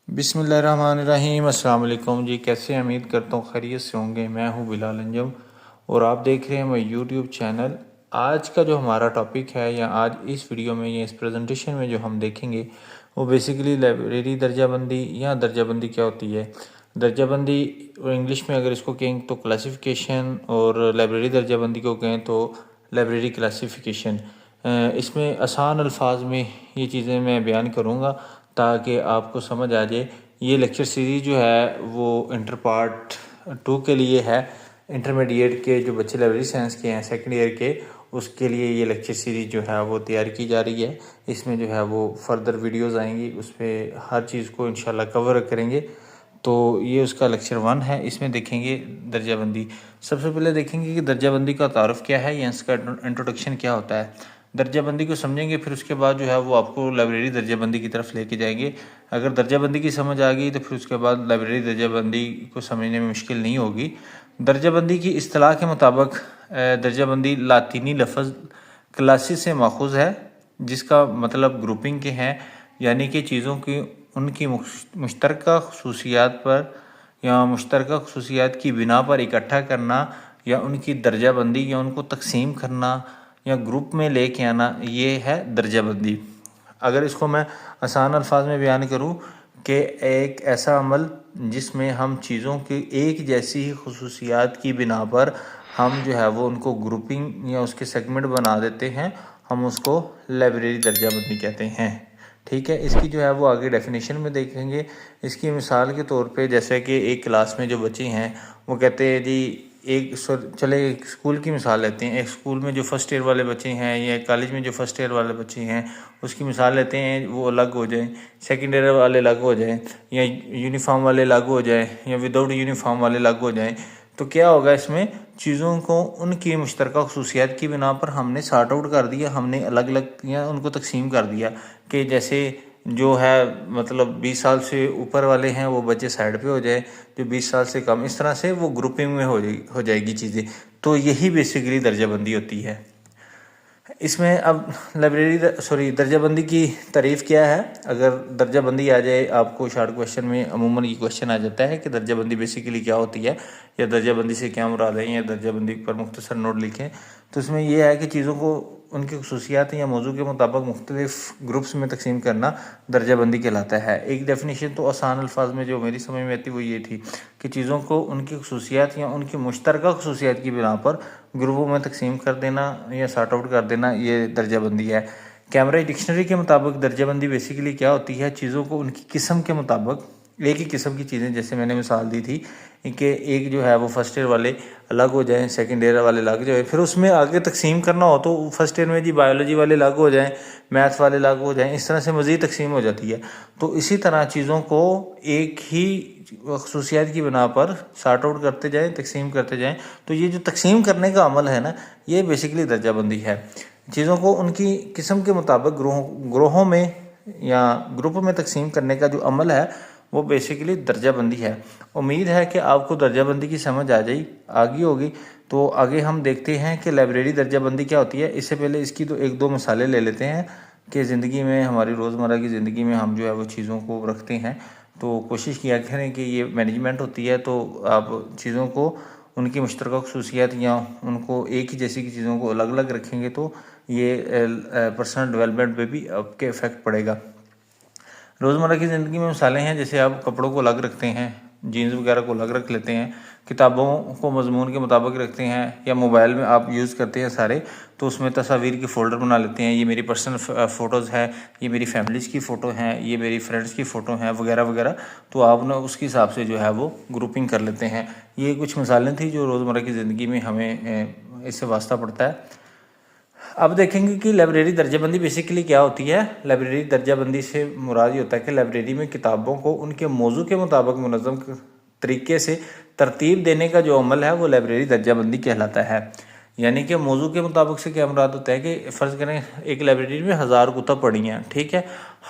بسم اللہ الرحمن الرحیم۔ السلام علیکم جی، کیسے ہیں؟ امید کرتا ہوں خیریت سے ہوں گے۔ میں ہوں بلال انجم اور آپ دیکھ رہے ہیں میرا یوٹیوب چینل۔ آج کا جو ہمارا ٹاپک ہے یا آج اس ویڈیو میں یا اس پریزنٹیشن میں جو ہم دیکھیں گے وہ بیسیکلی لائبریری درجہ بندی یا درجہ بندی کیا ہوتی ہے۔ درجہ بندی انگلش میں اگر اس کو کہیں تو کلاسیفیکیشن، اور لائبریری درجہ بندی کو کہیں تو لائبریری کلاسیفیکیشن۔ اس میں آسان الفاظ میں یہ چیزیں میں بیان کروں گا تاکہ آپ کو سمجھ آ جائے۔ یہ لیکچر سیریز جو ہے وہ انٹر پارٹ 2 کے لیے ہے، انٹرمیڈیٹ کے جو بچے لائبریری سائنس کے ہیں سیکنڈ ایئر کے، اس کے لیے یہ لیکچر سیریز جو ہے وہ تیار کی جا رہی ہے۔ اس میں جو ہے وہ فردر ویڈیوز آئیں گی، اس پہ ہر چیز کو انشاءاللہ کور کریں گے۔ تو یہ اس کا لیکچر 1 ہے۔ اس میں دیکھیں گے درجہ بندی۔ سب سے پہلے دیکھیں گے کہ درجہ بندی کا تعارف کیا ہے یا اس کا انٹروڈکشن کیا ہوتا ہے۔ درجہ بندی کو سمجھیں گے، پھر اس کے بعد جو ہے وہ آپ کو لائبریری درجہ بندی کی طرف لے کے جائیں گے۔ اگر درجہ بندی کی سمجھ آ گئی تو پھر اس کے بعد لائبریری درجہ بندی کو سمجھنے میں مشکل نہیں ہوگی۔ درجہ بندی کی اصطلاح کے مطابق درجہ بندی لاطینی لفظ کلاسس سے ماخوذ ہے، جس کا مطلب گروپنگ کے ہیں، یعنی کہ چیزوں کی ان کی مشترکہ خصوصیات پر یا مشترکہ خصوصیات کی بنا پر اکٹھا کرنا یا ان کی درجہ بندی یا ان کو تقسیم کرنا یا گروپ میں لے کے آنا، یہ ہے درجہ بندی۔ اگر اس کو میں آسان الفاظ میں بیان کروں کہ ایک ایسا عمل جس میں ہم چیزوں کی ایک جیسی ہی خصوصیات کی بنا پر ہم جو ہے وہ ان کو گروپنگ یا اس کے سیگمنٹ بنا دیتے ہیں، ہم اس کو لائبریری درجہ بندی کہتے ہیں۔ ٹھیک ہے، اس کی جو ہے وہ آگے ڈیفینیشن میں دیکھیں گے۔ اس کی مثال کے طور پہ جیسے کہ ایک کلاس میں جو بچے ہیں وہ کہتے ہیں جی چلے ایک اسکول کی مثال لیتے ہیں۔ ایک اسکول میں جو فرسٹ ایئر والے بچے ہیں یا کالج میں جو فرسٹ ایئر والے بچے ہیں اس کی مثال لیتے ہیں، وہ الگ ہو جائیں، سیکنڈ ایئر والے الگ ہو جائیں، یا یونیفارم والے الگ ہو جائیں، یا وداؤٹ یونیفارم والے الگ ہو جائیں، تو کیا ہوگا؟ اس میں چیزوں کو ان کی مشترکہ خصوصیات کی بنا پر ہم نے سارٹ آؤٹ کر دیا، ہم نے الگ الگ یا ان کو تقسیم کر دیا کہ جیسے جو ہے مطلب 20 سال سے اوپر والے ہیں وہ بچے سائڈ پہ ہو جائیں، جو 20 سال سے کم، اس طرح سے وہ گروپنگ میں ہو جائے گی چیزیں۔ تو یہی بیسیکلی درجہ بندی ہوتی ہے۔ اس میں اب درجہ بندی کی تعریف کیا ہے؟ اگر درجہ بندی آ جائے آپ کو شارٹ کویشچن میں، عموماً یہ کویشچن آ جاتا ہے کہ درجہ بندی بیسیکلی کیا ہوتی ہے یا درجہ بندی سے کیا مراد ہے، یا درجہ بندی پر مختصر نوٹ لکھیں۔ تو اس میں یہ ہے کہ چیزوں کو ان کی خصوصیات یا موضوع کے مطابق مختلف گروپس میں تقسیم کرنا درجہ بندی کہلاتا ہے۔ ایک ڈیفینیشن تو آسان الفاظ میں جو میری سمجھ میں آتی وہ یہ تھی کہ چیزوں کو ان کی خصوصیات یا ان کی مشترکہ خصوصیات کی بنا پر گروپوں میں تقسیم کر دینا یا سارٹ آؤٹ کر دینا، یہ درجہ بندی ہے۔ کیمبرج ڈکشنری کے مطابق درجہ بندی بیسیکلی کیا ہوتی ہے؟ چیزوں کو ان کی قسم کے مطابق، ایک ہی قسم کی چیزیں، جیسے میں نے مثال دی تھی کہ ایک جو ہے وہ فرسٹ ایئر والے الگ ہو جائیں، سیکنڈ ایئر والے الگ جائیں، پھر اس میں آگے تقسیم کرنا ہو تو فرسٹ ایئر میں جی بایولوجی والے الگ ہو جائیں، میتھس والے الگ ہو جائیں، اس طرح سے مزید تقسیم ہو جاتی ہے۔ تو اسی طرح چیزوں کو ایک ہی خصوصیات کی بنا پر سارٹ آؤٹ کرتے جائیں، تقسیم کرتے جائیں۔ تو یہ جو تقسیم کرنے کا عمل ہے نا، یہ بیسیکلی درجہ بندی ہے۔ چیزوں کو ان کی قسم کے مطابق گروہوں میں یا گروپ میں تقسیم کرنے کا جو عمل ہے وہ بیسیکلی درجہ بندی ہے۔ امید ہے کہ آپ کو درجہ بندی کی سمجھ آ گئی ہوگی۔ تو آگے ہم دیکھتے ہیں کہ لائبریری درجہ بندی کیا ہوتی ہے۔ اس سے پہلے اس کی تو 1-2 مثالیں لے لیتے ہیں کہ زندگی میں، ہماری روزمرہ کی زندگی میں ہم جو ہے وہ چیزوں کو رکھتے ہیں، تو کوشش کیا کریں کہ یہ مینجمنٹ ہوتی ہے تو آپ چیزوں کو ان کی مشترکہ خصوصیات یا ان کو ایک ہی جیسی کی چیزوں کو الگ الگ رکھیں گے تو یہ پرسنل ڈیولپمنٹ پہ بھی آپ کے افیکٹ پڑے گا۔ روزمرہ کی زندگی میں مثالیں ہیں، جیسے آپ کپڑوں کو الگ رکھتے ہیں، جینز وغیرہ کو الگ رکھ لیتے ہیں، کتابوں کو مضمون کے مطابق رکھتے ہیں، یا موبائل میں آپ یوز کرتے ہیں سارے تو اس میں تصاویر کی فولڈر بنا لیتے ہیں، یہ میری پرسنل فوٹوز ہیں، یہ میری فیملیز کی فوٹو ہیں، یہ میری فرینڈز کی فوٹو ہیں، وغیرہ وغیرہ۔ تو آپ نے اس کے حساب سے جو ہے وہ گروپنگ کر لیتے ہیں۔ یہ کچھ مثالیں تھیں جو روزمرہ کی زندگی میں ہمیں اس سے واسطہ پڑتا ہے۔ اب دیکھیں گے کہ لائبریری درجہ بندی بیسیکلی کیا ہوتی ہے۔ لائبریری درجہ بندی سے مراد یہ ہوتا ہے کہ لائبریری میں کتابوں کو ان کے موضوع کے مطابق منظم طریقے سے ترتیب دینے کا جو عمل ہے وہ لائبریری درجہ بندی کہلاتا ہے۔ یعنی کہ موضوع کے مطابق سے کیا مراد ہوتا ہے کہ فرض کریں ایک لائبریری میں 1000 کتب پڑھی ہیں، ٹھیک ہے،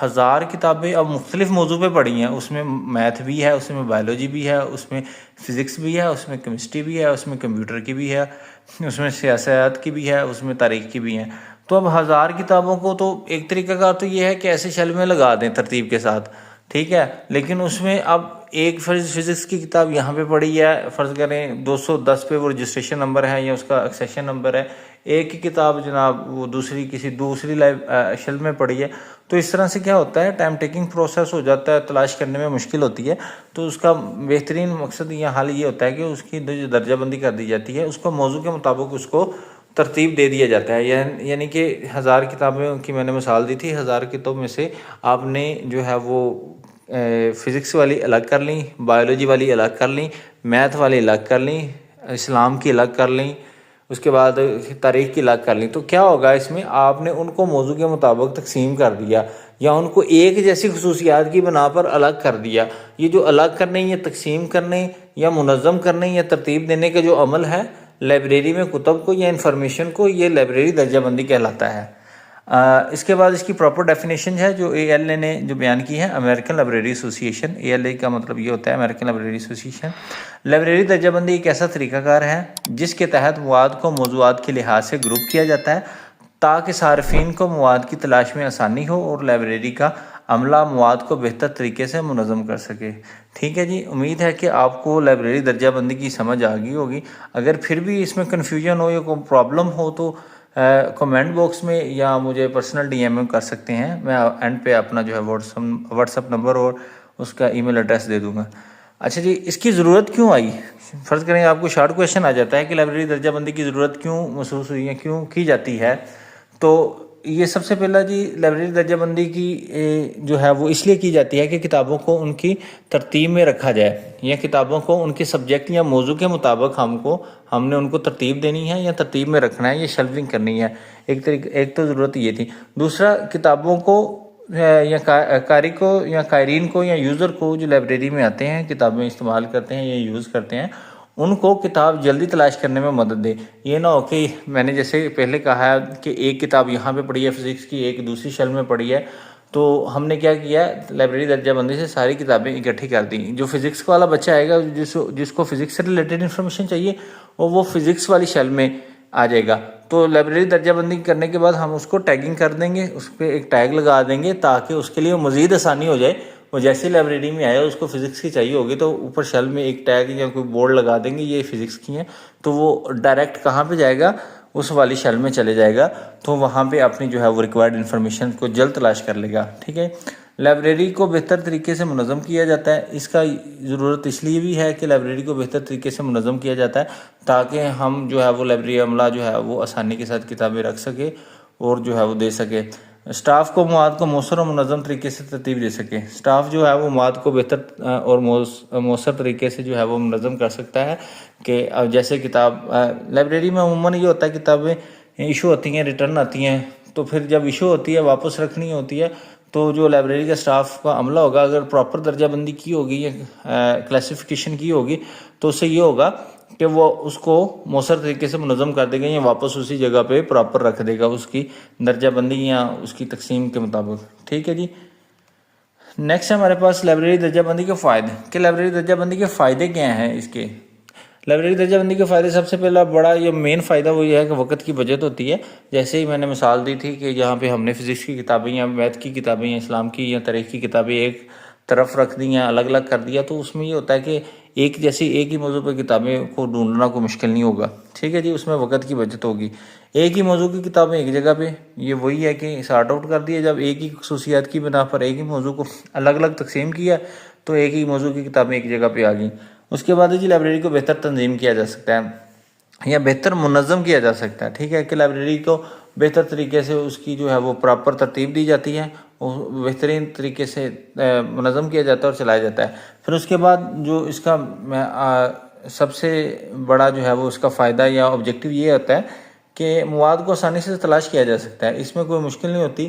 1000 کتابیں اب مختلف موضوع پہ پڑھی ہیں، اس میں میتھ بھی ہے، اس میں بایولوجی بھی ہے، اس میں فزکس بھی ہے، اس میں کیمسٹری بھی ہے، اس میں کمپیوٹر کی بھی ہے، اس میں سیاست کی بھی ہے، اس میں تاریخ کی بھی ہے۔ تو اب 1000 کتابوں کو تو ایک طریقہ کار تو یہ ہے کہ ایسے شیلف میں لگا دیں ترتیب کے ساتھ ٹھیک ہے، لیکن اس میں اب ایک فزکس کی کتاب یہاں پہ پڑی ہے، فرض کریں 210 پہ وہ رجسٹریشن نمبر ہے یا اس کا ایکسیشن نمبر ہے، ایک کی کتاب جناب وہ کسی دوسری شیلف میں پڑی ہے، تو اس طرح سے کیا ہوتا ہے، ٹائم ٹیکنگ پروسیس ہو جاتا ہے، تلاش کرنے میں مشکل ہوتی ہے۔ تو اس کا بہترین مقصد یا حل یہ ہوتا ہے کہ اس کی جو درجہ بندی کر دی جاتی ہے، اس کو موضوع کے مطابق اس کو ترتیب دے دیا جاتا ہے، یعنی کہ 1000 کتابوں کی میں نے مثال دی تھی، 1000 کتابوں میں سے آپ نے جو ہے وہ فزکس والی الگ کر لیں، بایولوجی والی الگ کر لیں، میتھ والی الگ کر لیں، اسلام کی الگ کر لیں، اس کے بعد تاریخ کی الگ کر لیں، تو کیا ہوگا اس میں آپ نے ان کو موضوع کے مطابق تقسیم کر دیا یا ان کو ایک جیسی خصوصیات کی بنا پر الگ کر دیا۔ یہ جو الگ کرنے یا تقسیم کرنے یا منظم کرنے یا ترتیب دینے کا جو عمل ہے لائبریری میں کتب کو یا انفارمیشن کو، یہ لائبریری درجہ بندی کہلاتا ہے۔ اس کے بعد اس کی پراپر ڈیفینیشن ہے جو ALA نے جو بیان کی ہے، امریکن لائبریری ایسوسی ایشن۔ ALA کا مطلب یہ ہوتا ہے امریکن لائبریری ایسوسی ایشن۔ لائبریری درجہ بندی ایک ایسا طریقہ کار ہے جس کے تحت مواد کو موضوعات کے لحاظ سے گروپ کیا جاتا ہے تاکہ صارفین کو مواد کی تلاش میں آسانی ہو اور لائبریری کا عملہ مواد کو بہتر طریقے سے منظم کر سکے۔ ٹھیک ہے جی، امید ہے کہ آپ کو لائبریری درجہ بندی کی سمجھ آ گئی ہوگی۔ اگر پھر بھی اس میں کنفیوژن ہو یا کوئی پرابلم ہو تو کمنٹ باکس میں یا مجھے پرسنل DM کر سکتے ہیں، میں اینڈ پہ اپنا جو ہے واٹس ایپ نمبر اور اس کا ای میل ایڈریس دے دوں گا۔ اچھا جی، اس کی ضرورت کیوں آئی؟ فرض کریں آپ کو شارٹ کویشچن آ جاتا ہے کہ لائبریری درجہ بندی کی ضرورت کیوں محسوس ہوئی ہے، کیوں کی جاتی ہے، تو یہ سب سے پہلا جی لائبریری درجہ بندی کی جو ہے وہ اس لیے کی جاتی ہے کہ کتابوں کو ان کی ترتیب میں رکھا جائے، یا کتابوں کو ان کے سبجیکٹ یا موضوع کے مطابق ہم نے ان کو ترتیب دینی ہے یا ترتیب میں رکھنا ہے یا شیلفنگ کرنی ہے۔ ایک تو ضرورت یہ تھی۔ دوسرا، کتابوں کو یا قاری کو یا قارئین کو یا یوزر کو جو لائبریری میں آتے ہیں، کتابیں استعمال کرتے ہیں یا یوز کرتے ہیں، ان کو کتاب جلدی تلاش کرنے میں مدد دے۔ یہ نہ ہو کہ میں نے جیسے پہلے کہا ہے کہ ایک کتاب یہاں پہ پڑھی ہے فزکس کی، ایک دوسری شیلف میں پڑھی ہے، تو ہم نے کیا کیا، لائبریری درجہ بندی سے ساری کتابیں اکٹھی کر دیں۔ جو فزکس والا بچہ آئے گا جس کو فزکس سے ریلیٹڈ انفارمیشن چاہیے، اور وہ فزکس والی شیلف میں آ جائے گا۔ تو لائبریری درجہ بندی کرنے کے بعد ہم اس کو ٹیگنگ کر دیں گے، اس پہ ایک ٹیگ لگا دیں گے تاکہ اس کے لیے مزید آسانی ہو جائے۔ وہ جیسے لائبریری میں آیا اس کو فزکس کی چاہیے ہوگی تو اوپر شیلف میں ایک ٹیگ یا کوئی بورڈ لگا دیں گے یہ فزکس کی ہیں، تو وہ ڈائریکٹ کہاں پہ جائے گا، اس والی شیلف میں چلے جائے گا، تو وہاں پہ اپنی جو ہے وہ ریکوائرڈ انفارمیشن کو جلد تلاش کر لے گا۔ ٹھیک ہے، لائبریری کو بہتر طریقے سے منظم کیا جاتا ہے۔ اس کا ضرورت اس لیے بھی ہے کہ لائبریری کو بہتر طریقے سے منظم کیا جاتا ہے تاکہ ہم جو ہے وہ لائبریری عملہ جو ہے وہ آسانی کے ساتھ کتابیں رکھ سکے اور جو ہے وہ دے سکے۔ اسٹاف کو مواد کو مؤثر اور منظم طریقے سے ترتیب دے سکے۔ اسٹاف جو ہے وہ مواد کو بہتر اور مؤثر طریقے سے جو ہے وہ منظم کر سکتا ہے کہ جیسے کتاب لائبریری میں عموماً یہ ہوتا ہے کتابیں ایشو ہوتی ہیں، ریٹرن آتی ہیں، تو پھر جب ایشو ہوتی ہے واپس رکھنی ہوتی ہے، تو جو لائبریری کا اسٹاف کا عملہ ہوگا اگر پراپر درجہ بندی کی ہوگی یا کلاسیفیکیشن کی ہوگی تو اس سے یہ ہوگا کہ وہ اس کو مؤثر طریقے سے منظم کر دے گا یا واپس اسی جگہ پہ پراپر رکھ دے گا اس کی درجہ بندی یا اس کی تقسیم کے مطابق۔ ٹھیک ہے جی، نیکسٹ ہے ہمارے پاس لائبریری درجہ بندی کے فائدے، کہ لائبریری درجہ بندی کے فائدے کیا ہیں اس کے۔ لائبریری درجہ بندی کے فائدے، سب سے پہلا بڑا یہ مین فائدہ وہ یہ ہے کہ وقت کی بچت ہوتی ہے۔ جیسے ہی میں نے مثال دی تھی کہ یہاں پہ ہم نے فزکس کی کتابیں یا میتھ کی کتابیں یا اسلام کی یا تاریخ کی کتابیں ایک طرف رکھ دی یا الگ الگ کر دیا، تو اس میں یہ ہوتا ہے کہ ایک ہی موضوع پہ کتابیں کو ڈھونڈنا کوئی مشکل نہیں ہوگا۔ ٹھیک ہے جی، اس میں وقت کی بچت ہوگی۔ ایک ہی موضوع کی کتابیں ایک جگہ پہ، یہ وہی ہے کہ سارٹ آؤٹ کر دیا، جب ایک ہی خصوصیات کی بنا پر ایک ہی موضوع کو الگ الگ تقسیم کیا تو ایک ہی موضوع کی کتابیں ایک جگہ پہ آ گئیں۔ اس کے بعد جی لائبریری کو بہتر تنظیم کیا جا سکتا ہے یا بہتر منظم کیا جا سکتا ہے۔ ٹھیک ہے، کہ لائبریری کو بہتر طریقے سے اس کی جو ہے وہ پراپر ترتیب دی جاتی ہے، بہترین طریقے سے منظم کیا جاتا ہے اور چلایا جاتا ہے۔ پھر اس کے بعد جو اس کا سب سے بڑا جو ہے وہ اس کا فائدہ یا آبجیکٹیو یہ ہوتا ہے کہ مواد کو آسانی سے تلاش کیا جا سکتا ہے۔ اس میں کوئی مشکل نہیں ہوتی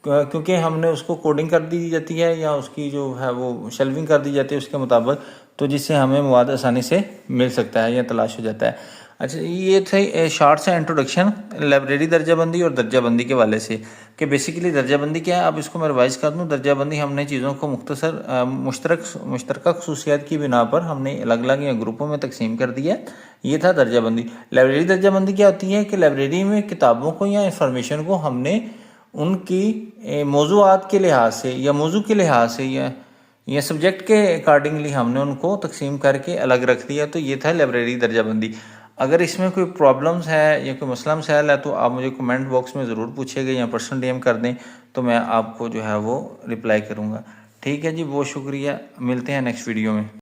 کیونکہ ہم نے اس کو کوڈنگ کر دی جاتی ہے یا اس کی جو ہے وہ شیلفنگ کر دی جاتی ہے اس کے مطابق، تو جس سے ہمیں مواد آسانی سے مل سکتا ہے یا تلاش ہو جاتا ہے۔ اچھا، یہ تھے شارٹ سے انٹروڈکشن لائبریری درجہ بندی اور درجہ بندی کے والے سے کہ بیسیکلی درجہ بندی کیا ہے۔ اب اس کو میں ریوائز کر دوں، درجہ بندی ہم نے چیزوں کو مشترکہ خصوصیات کی بنا پر ہم نے الگ الگ یا گروپوں میں تقسیم کر دیا ہے، یہ تھا درجہ بندی۔ لائبریری درجہ بندی کیا ہوتی ہے کہ لائبریری میں کتابوں کو یا انفارمیشن کو ہم نے ان کی موضوعات کے لحاظ سے یا موضوع کے لحاظ سے یا یا سبجیکٹ کے اکارڈنگلی ہم نے ان کو تقسیم کر کے الگ رکھ دیا. تو یہ تھا لائبریری درجہ بندی. اگر اس میں کوئی پرابلمز ہے یا کوئی مسئلہ مسائل ہے تو آپ مجھے کمنٹ باکس میں ضرور پوچھے گا یا پرسنل ڈی ایم کر دیں تو میں آپ کو جو ہے وہ رپلائی کروں گا. ٹھیک ہے جی، بہت شکریہ. ملتے ہیں نیکسٹ ویڈیو میں.